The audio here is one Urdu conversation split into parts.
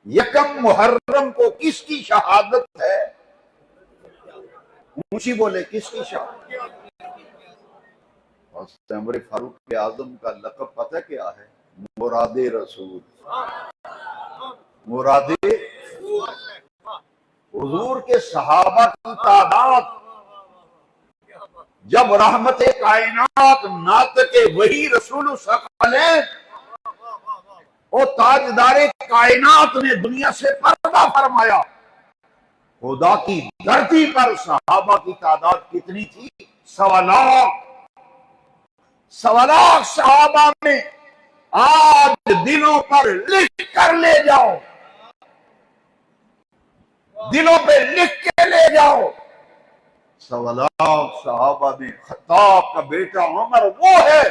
یکم محرم کو کس کی شہادت ہے؟ اونچی بولے، کس کی شہادت؟ عمر فاروق اعظم کا لقب پتہ کیا ہے؟ مراد رسول۔ مراد حضور کے صحابہ کی تعداد جب رحمت کائنات ناطق وحی رسول ثقلین اور تاجدار کائنات نے دنیا سے پردہ فرمایا، خدا کی دھرتی پر صحابہ کی تعداد کتنی تھی؟ 1.25 لاکھ۔ 1.25 لاکھ صحابہ میں آج دلوں پر لکھ کر لے جاؤ، دلوں پہ لکھ کے لے جاؤ۔ 1.25 لاکھ صحابہ میں خطاب کا بیٹا عمر وہ ہے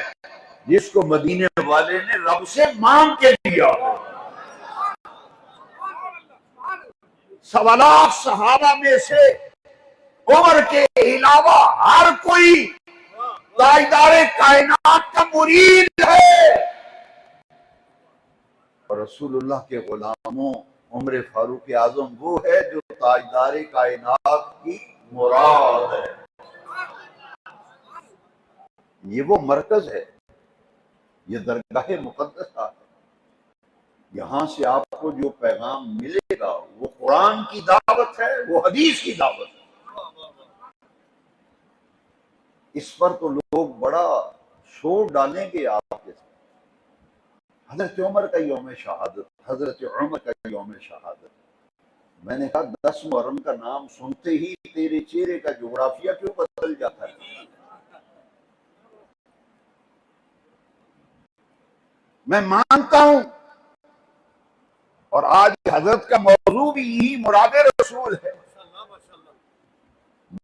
جس کو مدینے والے نے رب سے مانگ کے دیا۔ 1.25 لاکھ صحابہ میں سے عمر کے علاوہ ہر کوئی تاجدار کائنات کا مرید ہے، اور رسول اللہ کے غلاموں عمر فاروق اعظم وہ ہے جو تاجدار کائنات کی مراد ہے۔ یہ وہ مرکز ہے، یہ درگاہ مقدسہ ہے۔ یہاں سے آپ کو جو پیغام ملے گا وہ قرآن کی دعوت ہے، وہ حدیث کی دعوت ہے۔ اس پر تو لوگ بڑا شور ڈالیں گے آپ کے ساتھ۔ حضرت عمر کا یوم شہادت، حضرت عمر کا یوم شہادت، میں نے کہا 10 محرم کا نام سنتے ہی تیرے چہرے کا جغرافیہ کیوں بدل جاتا ہے؟ میں مانتا ہوں، اور آج حضرت کا موضوع بھی یہی مراد رسول ہے۔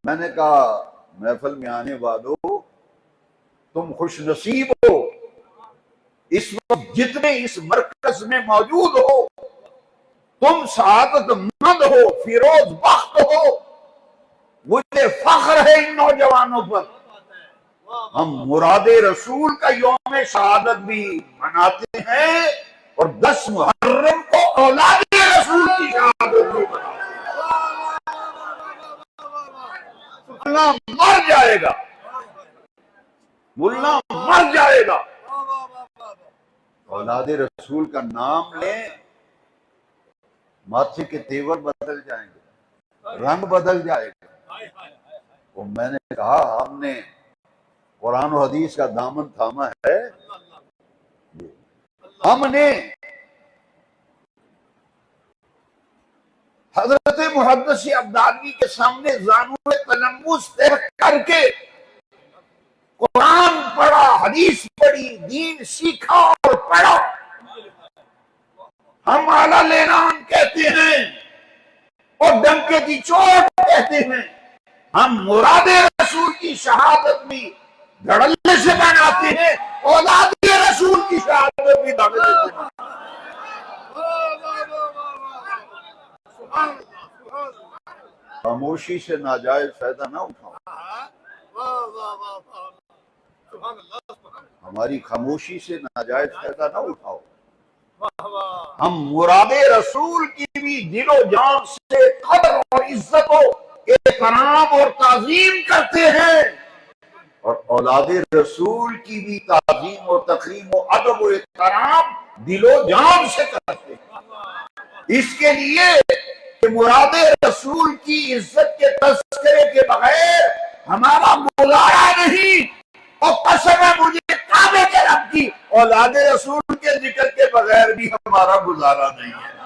میں نے کہا محفل میں آنے والوں، تم خوش نصیب ہو، اس وقت جتنے اس مرکز میں موجود ہو، تم سعادت مند ہو، فیروز بخت ہو۔ مجھے فخر ہے ان نوجوانوں پر۔ ہم مراد رسول کا یوم شہادت بھی مناتے ہیں، اور 10 محرم کو اولاد رسول کی شہادت بھی مناتے ہیں۔ ملا مر جائے گا، ملا مر جائے گا، اولاد رسول کا نام لیں، ماتھے کے تیور بدل جائیں گے، رنگ بدل جائے گا۔ وہ میں نے کہا ہم نے قرآن و حدیث کا دامن تھاما ہے، ہم نے حضرت محدث ابدالی کے سامنے زانو تلمس طے کر کے قرآن پڑھا، حدیث پڑھی، دین سیکھا اور پڑھا۔ ہم اعلیٰ لینان کہتے ہیں اور ڈنکے کی چوٹ کہتے ہیں۔ ہم مراد رسول کی شہادت بھی دھڑلے سے مناتے ہیں، اولاد رسول کی شہادت بھی دھڑلے سے مناتے ہیں۔ خاموشی سے ناجائز فائدہ نہ اٹھاؤ، ہماری خاموشی سے ناجائز فائدہ نہ اٹھاؤ۔ ہم مراد رسول کی بھی دل و جان سے قدر اور عزت و احترام اور تعظیم کرتے ہیں، اور اولاد رسول کی بھی تعظیم اور تکریم و ادب و احترام دل و جان سے کرتے ہیں۔ اس کے لیے کہ مراد رسول کی عزت کے تذکرے کے بغیر ہمارا گزارا نہیں، اور قسم ہے مجھے کعبے کے رب کی، اولاد رسول کے ذکر کے بغیر بھی ہمارا گزارا نہیں ہے۔